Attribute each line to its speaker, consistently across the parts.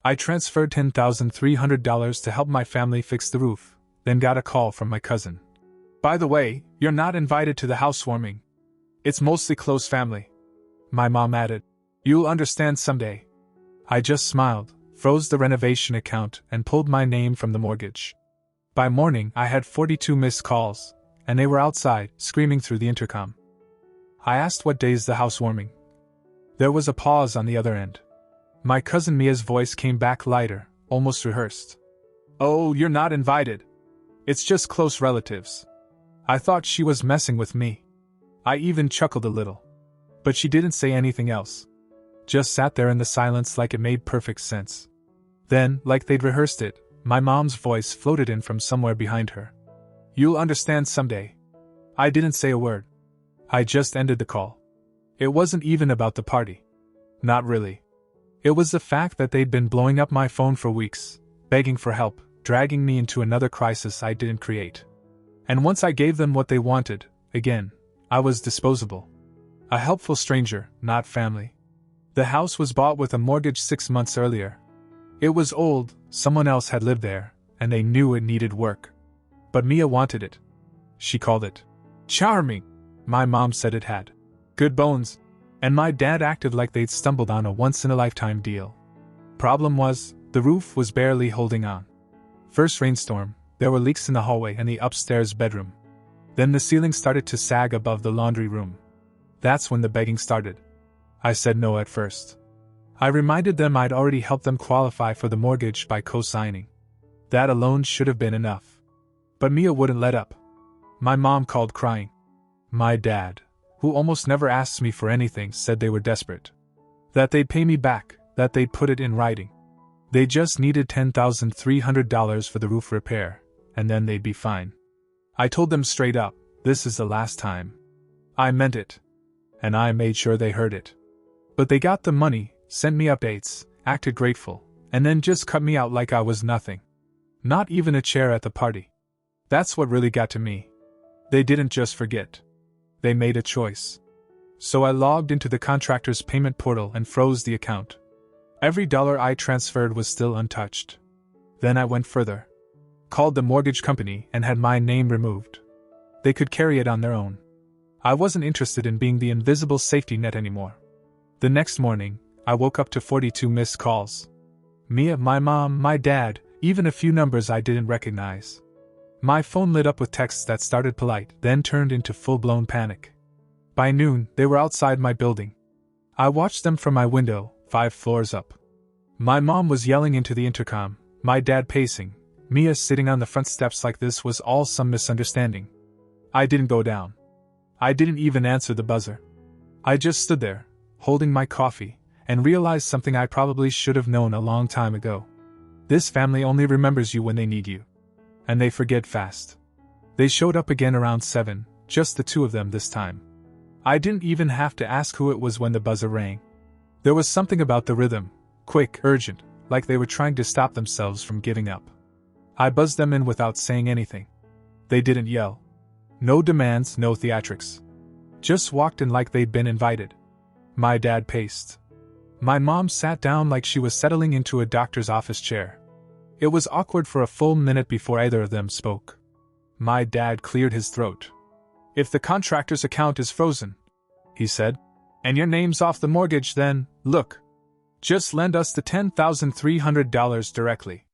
Speaker 1: I transferred $10,300 to help my family fix the roof, then got a call from my cousin. "By the way, you're not invited to the housewarming. It's mostly close family." My mom added, "You'll understand someday." I just smiled, froze the renovation account, and pulled my name from the mortgage. By morning, I had 42 missed calls, and they were outside, screaming through the intercom. I asked what day's the housewarming. There was a pause on the other end. My cousin Mia's voice came back lighter, almost rehearsed. "Oh, you're not invited. It's just close relatives." I thought she was messing with me. I even chuckled a little. But she didn't say anything else. Just sat there in the silence like it made perfect sense. Then, like they'd rehearsed it, my mom's voice floated in from somewhere behind her. "You'll understand someday." I didn't say a word. I just ended the call. It wasn't even about the party. Not really. It was the fact that they'd been blowing up my phone for weeks, begging for help, dragging me into another crisis I didn't create. And once I gave them what they wanted, again, I was disposable. A helpful stranger, not family. The house was bought with a mortgage 6 months earlier. It was old, someone else had lived there, and they knew it needed work. But Mia wanted it. She called it charming. My mom said it had good bones, and my dad acted like they'd stumbled on a once-in-a-lifetime deal. Problem was, the roof was barely holding on. First rainstorm, there were leaks in the hallway and the upstairs bedroom. Then the ceiling started to sag above the laundry room. That's when the begging started. I said no at first. I reminded them I'd already helped them qualify for the mortgage by co-signing. That alone should have been enough. But Mia wouldn't let up. My mom called crying. My dad, who almost never asks me for anything, said they were desperate. That they'd pay me back, that they'd put it in writing. They just needed $10,300 for the roof repair, and then they'd be fine. I told them straight up, this is the last time. I meant it. And I made sure they heard it. But they got the money, sent me updates, acted grateful, and then just cut me out like I was nothing. Not even a chair at the party. That's what really got to me. They didn't just forget. They made a choice. So I logged into the contractor's payment portal and froze the account. Every dollar I transferred was still untouched. Then I went further. Called the mortgage company and had my name removed. They could carry it on their own. I wasn't interested in being the invisible safety net anymore. The next morning, I woke up to 42 missed calls. Mia, my mom, my dad, even a few numbers I didn't recognize. My phone lit up with texts that started polite, then turned into full-blown panic. By noon, they were outside my building. I watched them from my window, 5 floors up. My mom was yelling into the intercom, my dad pacing, Mia sitting on the front steps like this was all some misunderstanding. I didn't go down. I didn't even answer the buzzer. I just stood there, holding my coffee, and realized something I probably should have known a long time ago. This family only remembers you when they need you. And they forget fast. They showed up again around 7, just the two of them this time. I didn't even have to ask who it was when the buzzer rang. There was something about the rhythm, quick, urgent, like they were trying to stop themselves from giving up. I buzzed them in without saying anything. They didn't yell. No demands, no theatrics. Just walked in like they'd been invited. My dad paced. My mom sat down like she was settling into a doctor's office chair. It was awkward for a full minute before either of them spoke. My dad cleared his throat. "If the contractor's account is frozen," he said, "and your name's off the mortgage, then, look. Just lend us the $10,300 directly.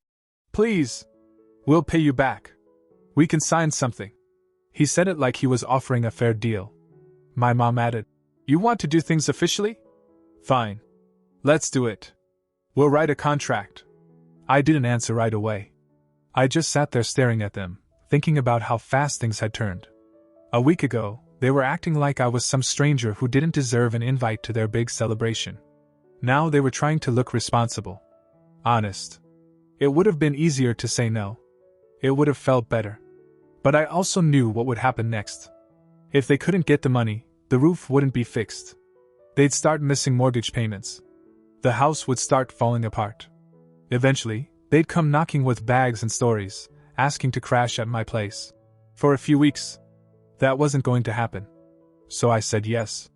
Speaker 1: Please. We'll pay you back. We can sign something." He said it like he was offering a fair deal. My mom added, "You want to do things officially? Fine. Let's do it. We'll write a contract." I didn't answer right away. I just sat there staring at them, thinking about how fast things had turned. A week ago, they were acting like I was some stranger who didn't deserve an invite to their big celebration. Now they were trying to look responsible. Honest. It would have been easier to say no. It would have felt better. But I also knew what would happen next. If they couldn't get the money, the roof wouldn't be fixed. They'd start missing mortgage payments. The house would start falling apart. Eventually, they'd come knocking with bags and stories, asking to crash at my place. For a few weeks, that wasn't going to happen. So I said yes.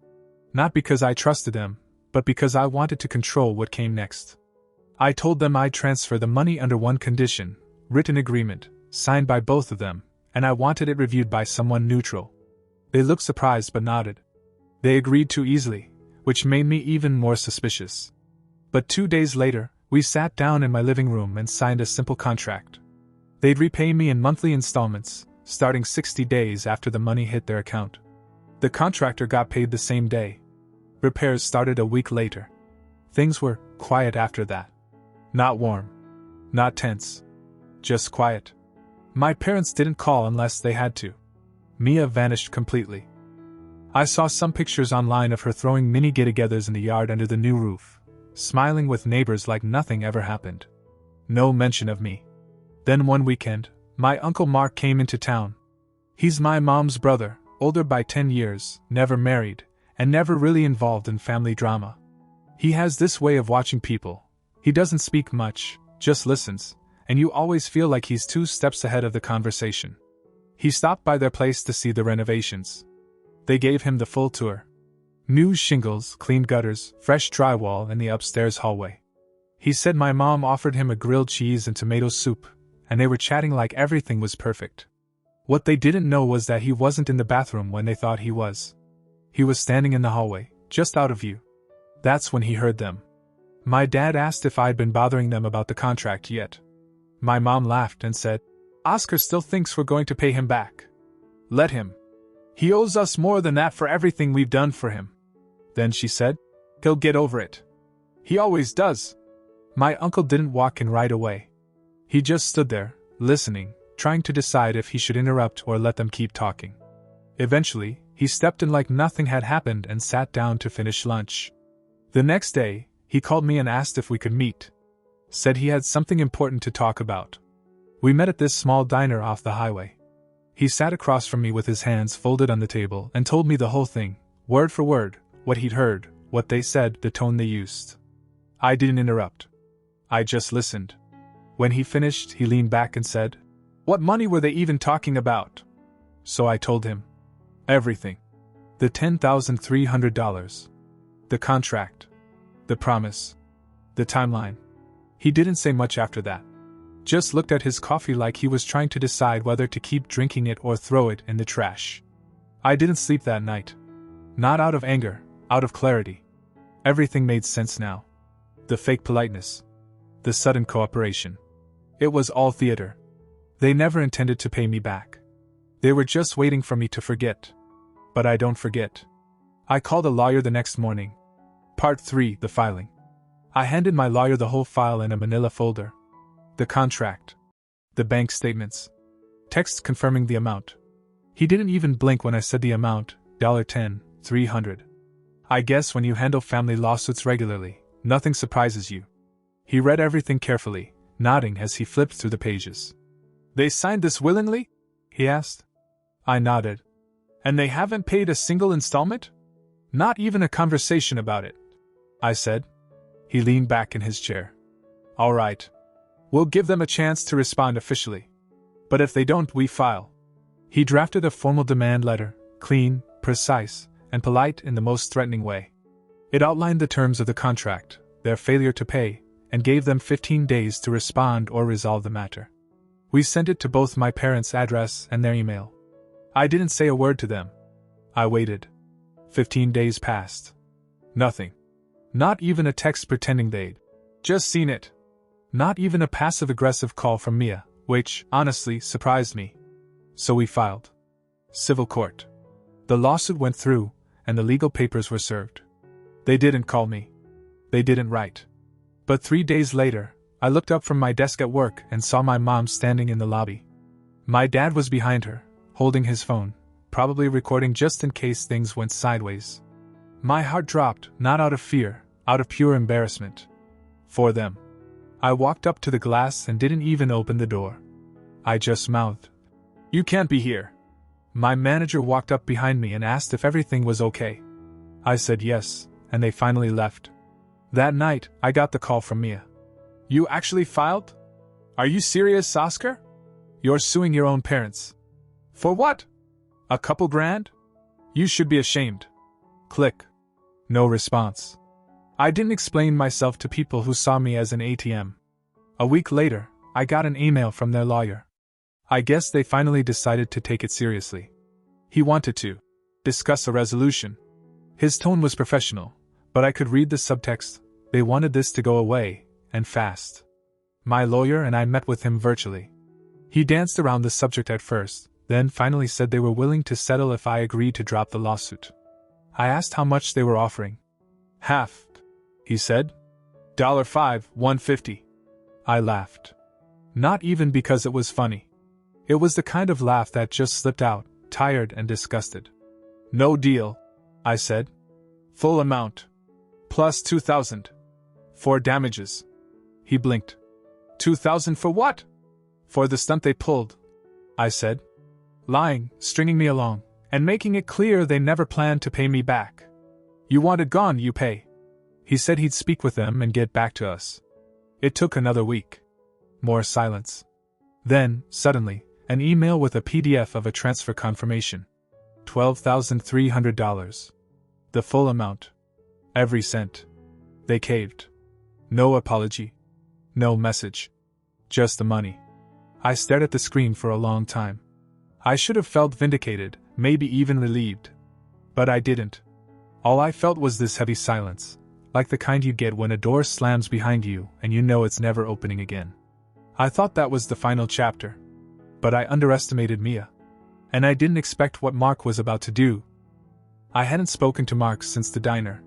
Speaker 1: Not because I trusted them, but because I wanted to control what came next. I told them I'd transfer the money under one condition, written agreement, signed by both of them, and I wanted it reviewed by someone neutral. They looked surprised but nodded. They agreed too easily, which made me even more suspicious. But 2 days later, we sat down in my living room and signed a simple contract. They'd repay me in monthly installments, starting 60 days after the money hit their account. The contractor got paid the same day. Repairs started a week later. Things were quiet after that. Not warm. Not tense. Just quiet. My parents didn't call unless they had to. Mia vanished completely. I saw some pictures online of her throwing mini get-togethers in the yard under the new roof, smiling with neighbors like nothing ever happened. No mention of me. Then one weekend, my Uncle Mark came into town. He's my mom's brother, older by 10 years, never married, and never really involved in family drama. He has this way of watching people. He doesn't speak much, just listens, and you always feel like he's 2 steps ahead of the conversation. He stopped by their place to see the renovations. They gave him the full tour. New shingles, clean gutters, fresh drywall in the upstairs hallway. He said my mom offered him a grilled cheese and tomato soup, and they were chatting like everything was perfect. What they didn't know was that he wasn't in the bathroom when they thought he was. He was standing in the hallway, just out of view. That's when he heard them. My dad asked if I'd been bothering them about the contract yet. My mom laughed and said, "Oscar still thinks we're going to pay him back. Let him. He owes us more than that for everything we've done for him." Then she said, "He'll get over it. He always does." My uncle didn't walk in right away. He just stood there, listening, trying to decide if he should interrupt or let them keep talking. Eventually, he stepped in like nothing had happened and sat down to finish lunch. The next day, he called me and asked if we could meet. Said he had something important to talk about. We met at this small diner off the highway. He sat across from me with his hands folded on the table and told me the whole thing, word for word, what he'd heard, what they said, the tone they used. I didn't interrupt. I just listened. When he finished, he leaned back and said, "What money were they even talking about?" So I told him. Everything. The $10,300. The contract. The promise. The timeline. He didn't say much after that. Just looked at his coffee like he was trying to decide whether to keep drinking it or throw it in the trash. I didn't sleep that night. Not out of anger, out of clarity. Everything made sense now. The fake politeness. The sudden cooperation. It was all theater. They never intended to pay me back. They were just waiting for me to forget. But I don't forget. I called a lawyer the next morning. Part 3, the filing. I handed my lawyer the whole file in a manila folder. The contract. The bank statements. Text confirming the amount. He didn't even blink when I said the amount, $10,300. I guess when you handle family lawsuits regularly, nothing surprises you. He read everything carefully, nodding as he flipped through the pages. "They signed this willingly?" he asked. I nodded. "And they haven't paid a single installment? Not even a conversation about it?" I said. He leaned back in his chair. "All right. We'll give them a chance to respond officially. But if they don't, we file." He drafted a formal demand letter, clean, precise, and polite in the most threatening way. It outlined the terms of the contract, their failure to pay, and gave them 15 days to respond or resolve the matter. We sent it to both my parents' address and their email. I didn't say a word to them. I waited. 15 days passed. Nothing. Not even a text pretending they'd just seen it. Not even a passive-aggressive call from Mia, which, honestly, surprised me. So we filed. Civil court. The lawsuit went through, and the legal papers were served. They didn't call me. They didn't write. But 3 days later, I looked up from my desk at work and saw my mom standing in the lobby. My dad was behind her, holding his phone, probably recording just in case things went sideways. My heart dropped, not out of fear, out of pure embarrassment. For them. I walked up to the glass and didn't even open the door. I just mouthed, "You can't be here." My manager walked up behind me and asked if everything was okay. I said yes, and they finally left. That night, I got the call from Mia. "You actually filed? Are you serious, Oscar? You're suing your own parents. For what? A couple grand? You should be ashamed." Click. No response. I didn't explain myself to people who saw me as an ATM. A week later, I got an email from their lawyer. I guess they finally decided to take it seriously. He wanted to discuss a resolution. His tone was professional, but I could read the subtext. They wanted this to go away, and fast. My lawyer and I met with him virtually. He danced around the subject at first, then finally said they were willing to settle if I agreed to drop the lawsuit. I asked how much they were offering. Half, he said. $5, $150. I laughed. Not even because it was funny. It was the kind of laugh that just slipped out, tired and disgusted. No deal, I said. Full amount. Plus $2,000. For damages. He blinked. $2,000 for what? For the stunt they pulled, I said. Lying, stringing me along, and making it clear they never planned to pay me back. You want it gone, you pay. He said he'd speak with them and get back to us. It took another week. More silence. Then, suddenly, an email with a PDF of a transfer confirmation. $12,300. The full amount. Every cent. They caved. No apology. No message. Just the money. I stared at the screen for a long time. I should have felt vindicated, maybe even relieved. But I didn't. All I felt was this heavy silence, like the kind you get when a door slams behind you and you know it's never opening again. I thought that was the final chapter. But I underestimated Mia. And I didn't expect what Mark was about to do. I hadn't spoken to Mark since the diner.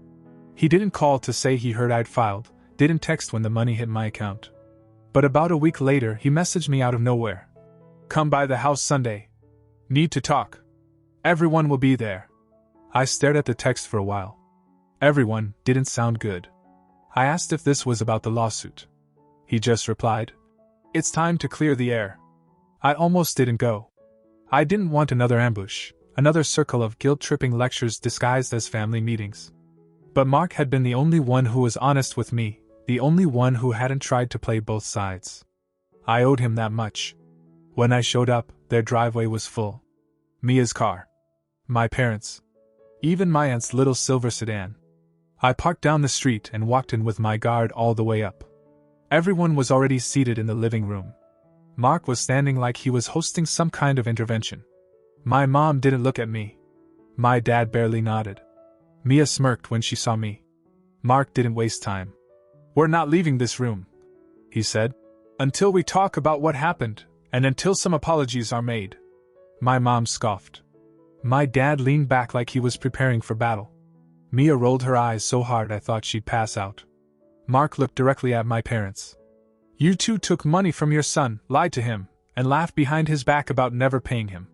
Speaker 1: He didn't call to say he heard I'd filed, didn't text when the money hit my account. But about a week later he messaged me out of nowhere. Come by the house Sunday. Need to talk. Everyone will be there. I stared at the text for a while. Everyone didn't sound good. I asked if this was about the lawsuit. He just replied, It's time to clear the air. I almost didn't go. I didn't want another ambush, another circle of guilt-tripping lectures disguised as family meetings. But Mark had been the only one who was honest with me, the only one who hadn't tried to play both sides. I owed him that much. When I showed up, their driveway was full. Mia's car. My parents'. Even my aunt's little silver sedan. I parked down the street and walked in with my guard all the way up. Everyone was already seated in the living room. Mark was standing like he was hosting some kind of intervention. My mom didn't look at me. My dad barely nodded. Mia smirked when she saw me. Mark didn't waste time. We're not leaving this room, he said, until we talk about what happened, and until some apologies are made. My mom scoffed. My dad leaned back like he was preparing for battle. Mia rolled her eyes so hard I thought she'd pass out. Mark looked directly at my parents. You two took money from your son, lied to him, and laughed behind his back about never paying him.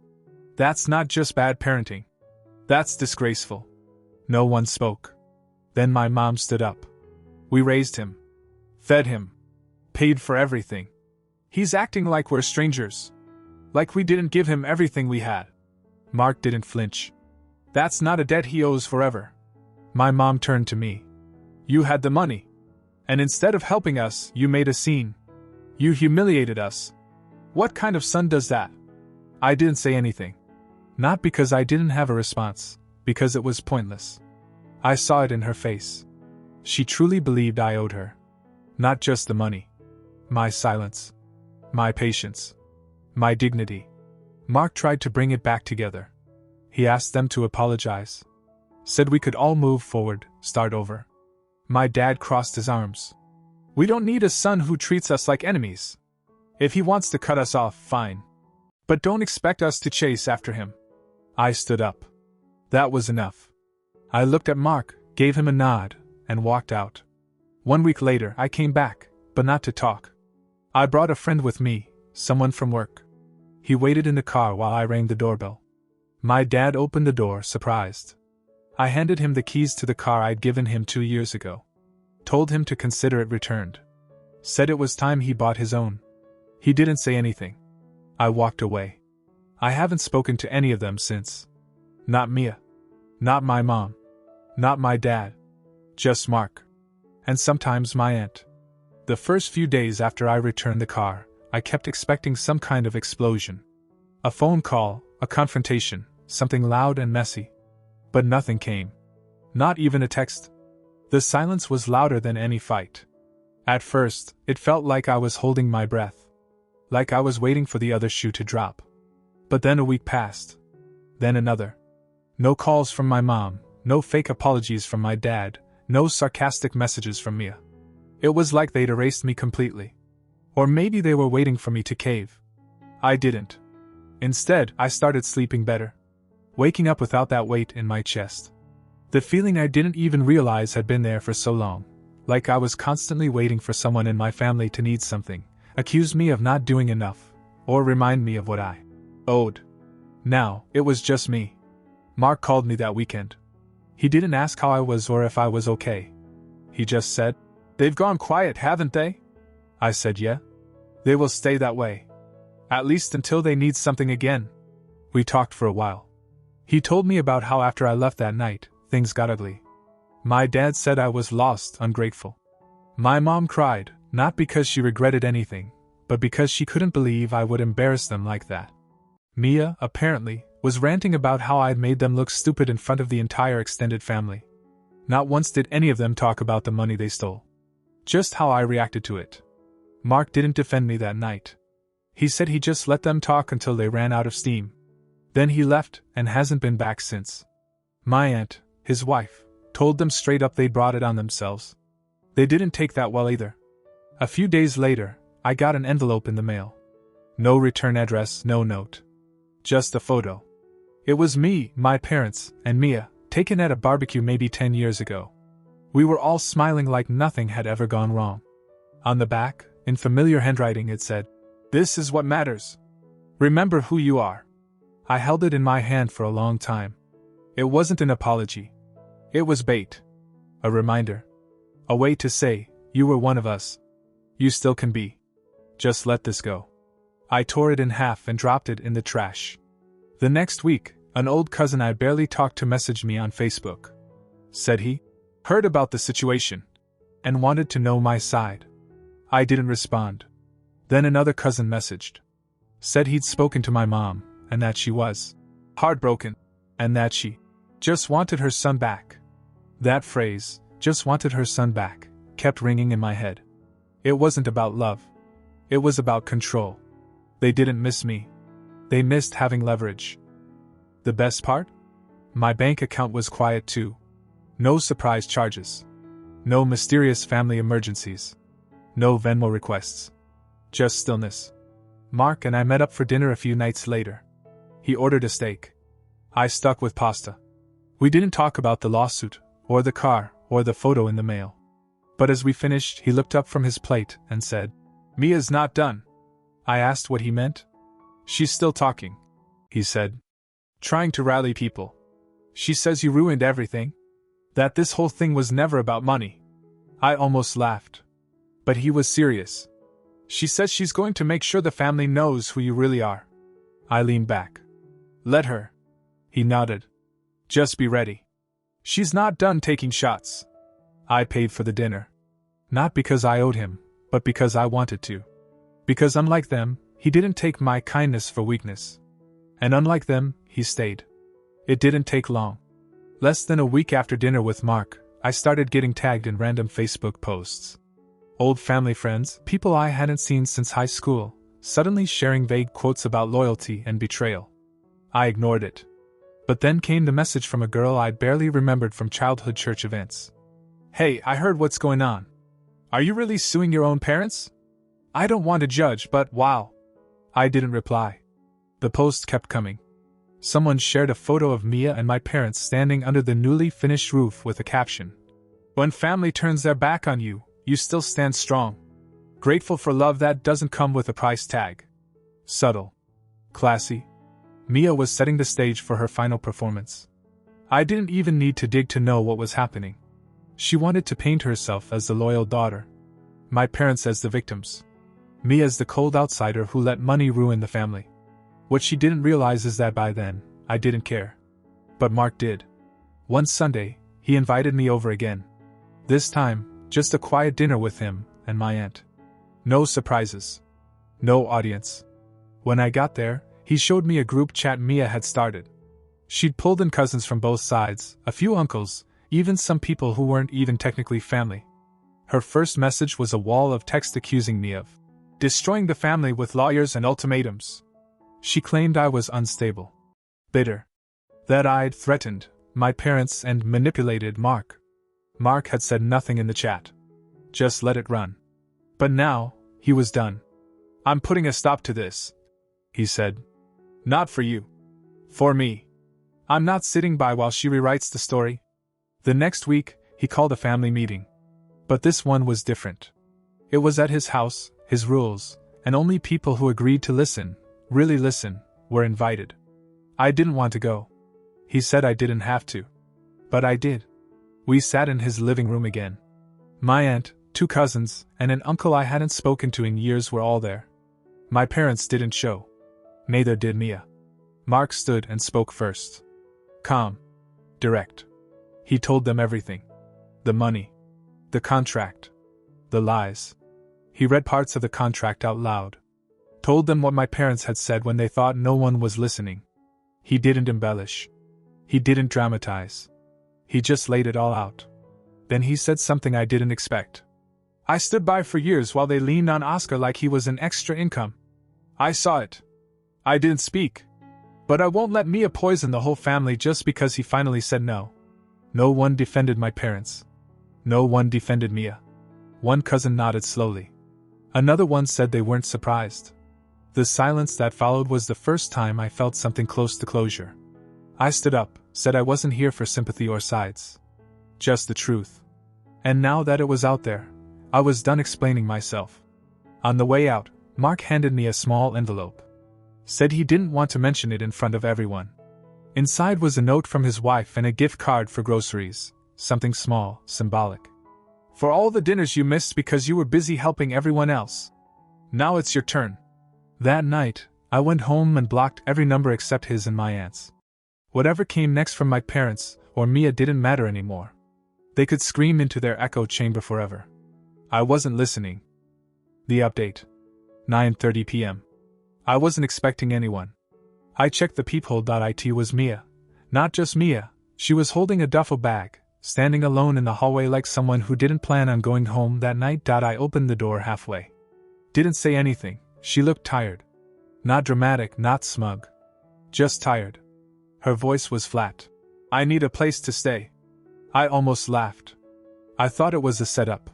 Speaker 1: That's not just bad parenting. That's disgraceful. No one spoke. Then my mom stood up. We raised him. Fed him. Paid for everything. He's acting like we're strangers. Like we didn't give him everything we had. Mark didn't flinch. That's not a debt he owes forever. My mom turned to me. You had the money. And instead of helping us, you made a scene. You humiliated us. What kind of son does that? I didn't say anything. Not because I didn't have a response, because it was pointless. I saw it in her face. She truly believed I owed her. Not just the money. My silence. My patience. My dignity. Mark tried to bring it back together. He asked them to apologize. Said we could all move forward, start over. My dad crossed his arms. We don't need a son who treats us like enemies. If he wants to cut us off, fine. But don't expect us to chase after him. I stood up. That was enough. I looked at Mark, gave him a nod, and walked out. 1 week later, I came back, but not to talk. I brought a friend with me, someone from work. He waited in the car while I rang the doorbell. My dad opened the door, surprised. I handed him the keys to the car I'd given him 2 years ago. Told him to consider it returned. Said it was time he bought his own. He didn't say anything. I walked away. I haven't spoken to any of them since. Not Mia. Not my mom. Not my dad. Just Mark. And sometimes my aunt. The first few days after I returned the car, I kept expecting some kind of explosion. A phone call, a confrontation, something loud and messy. But nothing came. Not even a text. The silence was louder than any fight. At first, it felt like I was holding my breath. Like I was waiting for the other shoe to drop. But then a week passed. Then another. No calls from my mom, no fake apologies from my dad, no sarcastic messages from Mia. It was like they'd erased me completely. Or maybe they were waiting for me to cave. I didn't. Instead, I started sleeping better. Waking up without that weight in my chest. The feeling I didn't even realize had been there for so long. Like I was constantly waiting for someone in my family to need something, accuse me of not doing enough, or remind me of what I owed. Now, it was just me. Mark called me that weekend. He didn't ask how I was or if I was okay. He just said, "They've gone quiet, haven't they?" I said, "Yeah. They will stay that way. At least until they need something again." We talked for a while. He told me about how after I left that night, things got ugly. My dad said I was lost, ungrateful. My mom cried, not because she regretted anything, but because she couldn't believe I would embarrass them like that. Mia, apparently, was ranting about how I'd made them look stupid in front of the entire extended family. Not once did any of them talk about the money they stole. Just how I reacted to it. Mark didn't defend me that night. He said he just let them talk until they ran out of steam. Then he left and hasn't been back since. My aunt, his wife, told them straight up they brought it on themselves. They didn't take that well either. A few days later, I got an envelope in the mail. No return address, no note. Just a photo. It was me, my parents, and Mia, taken at a barbecue maybe 10 years ago. We were all smiling like nothing had ever gone wrong. On the back, in familiar handwriting, it said, "This is what matters. Remember who you are." I held it in my hand for a long time. It wasn't an apology. It was bait. A reminder. A way to say, you were one of us. You still can be. Just let this go. I tore it in half and dropped it in the trash. The next week, an old cousin I barely talked to messaged me on Facebook. Said he heard about the situation and wanted to know my side. I didn't respond. Then another cousin messaged. Said he'd spoken to my mom and that she was heartbroken and that she just wanted her son back. That phrase, "just wanted her son back," kept ringing in my head. It wasn't about love. It was about control. They didn't miss me. They missed having leverage. The best part? My bank account was quiet too. No surprise charges. No mysterious family emergencies. No Venmo requests. Just stillness. Mark and I met up for dinner a few nights later. He ordered a steak. I stuck with pasta. We didn't talk about the lawsuit, or the car, or the photo in the mail. But as we finished, he looked up from his plate and said, "Mia's not done." I asked what he meant. "She's still talking," he said. "Trying to rally people. She says you ruined everything. That this whole thing was never about money." I almost laughed. But he was serious. "She says she's going to make sure the family knows who you really are." I leaned back. "Let her." He nodded. "Just be ready. She's not done taking shots." I paid for the dinner. Not because I owed him, but because I wanted to. Because unlike them, he didn't take my kindness for weakness. And unlike them, he stayed. It didn't take long. Less than a week after dinner with Mark, I started getting tagged in random Facebook posts. Old family friends, people I hadn't seen since high school, suddenly sharing vague quotes about loyalty and betrayal. I ignored it. But then came the message from a girl I'd barely remembered from childhood church events. "Hey, I heard what's going on. Are you really suing your own parents? I don't want to judge, but wow." I didn't reply. The post kept coming. Someone shared a photo of Mia and my parents standing under the newly finished roof with a caption. "When family turns their back on you, you still stand strong. Grateful for love that doesn't come with a price tag." Subtle. Classy. Mia was setting the stage for her final performance. I didn't even need to dig to know what was happening. She wanted to paint herself as the loyal daughter. My parents as the victims. Me as the cold outsider who let money ruin the family. What she didn't realize is that by then, I didn't care. But Mark did. One Sunday, he invited me over again. This time, just a quiet dinner with him and my aunt. No surprises. No audience. When I got there, he showed me a group chat Mia had started. She'd pulled in cousins from both sides, a few uncles, even some people who weren't even technically family. Her first message was a wall of text accusing me of destroying the family with lawyers and ultimatums. She claimed I was unstable, bitter, that I'd threatened my parents and manipulated Mark. Mark had said nothing in the chat. Just let it run. But now, he was done. I'm putting a stop to this, he said. Not for you. For me. I'm not sitting by while she rewrites the story. The next week, he called a family meeting. But this one was different. It was at his house, his rules, and only people who agreed to listen, really listen, were invited. I didn't want to go. He said I didn't have to. But I did. We sat in his living room again. My aunt, 2 cousins, and an uncle I hadn't spoken to in years were all there. My parents didn't show. Neither did Mia. Mark stood and spoke first. Calm. Direct. He told them everything. The money. The contract. The lies. He read parts of the contract out loud. Told them what my parents had said when they thought no one was listening. He didn't embellish. He didn't dramatize. He just laid it all out. Then he said something I didn't expect. I stood by for years while they leaned on Oscar like he was an extra income. I saw it. I didn't speak. But I won't let Mia poison the whole family just because he finally said no. No one defended my parents. No one defended Mia. One cousin nodded slowly. Another one said they weren't surprised. The silence that followed was the first time I felt something close to closure. I stood up, said I wasn't here for sympathy or sides. Just the truth. And now that it was out there, I was done explaining myself. On the way out, Mark handed me a small envelope. Said he didn't want to mention it in front of everyone. Inside was a note from his wife and a gift card for groceries, something small, symbolic. For all the dinners you missed because you were busy helping everyone else. Now it's your turn. That night, I went home and blocked every number except his and my aunt's. Whatever came next from my parents or Mia didn't matter anymore. They could scream into their echo chamber forever. I wasn't listening. The update. 9:30 p.m. I wasn't expecting anyone. I checked the peephole.it was Mia. Not just Mia, she was holding a duffel bag, standing alone in the hallway like someone who didn't plan on going home that night. I opened the door halfway. Didn't say anything, she looked tired. Not dramatic, not smug. Just tired. Her voice was flat. I need a place to stay. I almost laughed. I thought it was a setup.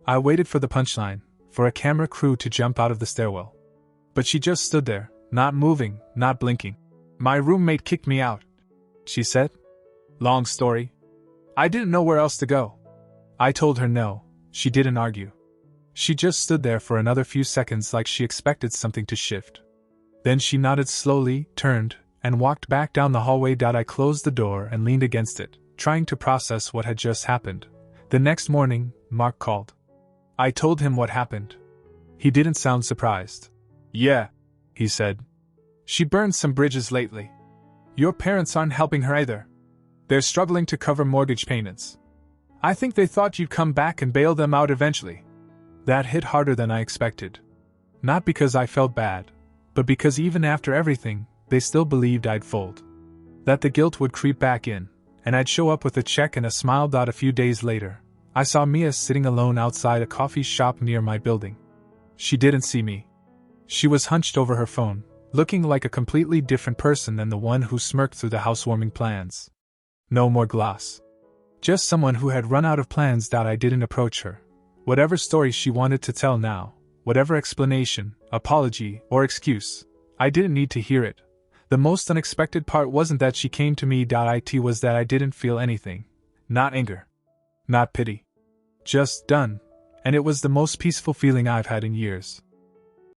Speaker 1: I waited for the punchline, for a camera crew to jump out of the stairwell. But she just stood there, not moving, not blinking. My roommate kicked me out, she said. Long story. I didn't know where else to go. I told her no. She didn't argue. She just stood there for another few seconds like she expected something to shift. Then she nodded slowly, turned, and walked back down the hallway. I closed the door and leaned against it, trying to process what had just happened. The next morning, Mark called. I told him what happened. He didn't sound surprised. Yeah, he said. She burned some bridges lately. Your parents aren't helping her either. They're struggling to cover mortgage payments. I think they thought you'd come back and bail them out eventually. That hit harder than I expected. Not because I felt bad, but because even after everything, they still believed I'd fold. That the guilt would creep back in, and I'd show up with a check and a smile. A few days later, I saw Mia sitting alone outside a coffee shop near my building. She didn't see me. She was hunched over her phone, looking like a completely different person than the one who smirked through the housewarming plans. No more gloss. Just someone who had run out of plans. I didn't approach her. Whatever story she wanted to tell now, whatever explanation, apology, or excuse, I didn't need to hear it. The most unexpected part wasn't that she came to me. It was that I didn't feel anything. Not anger. Not pity. Just done. And it was the most peaceful feeling I've had in years.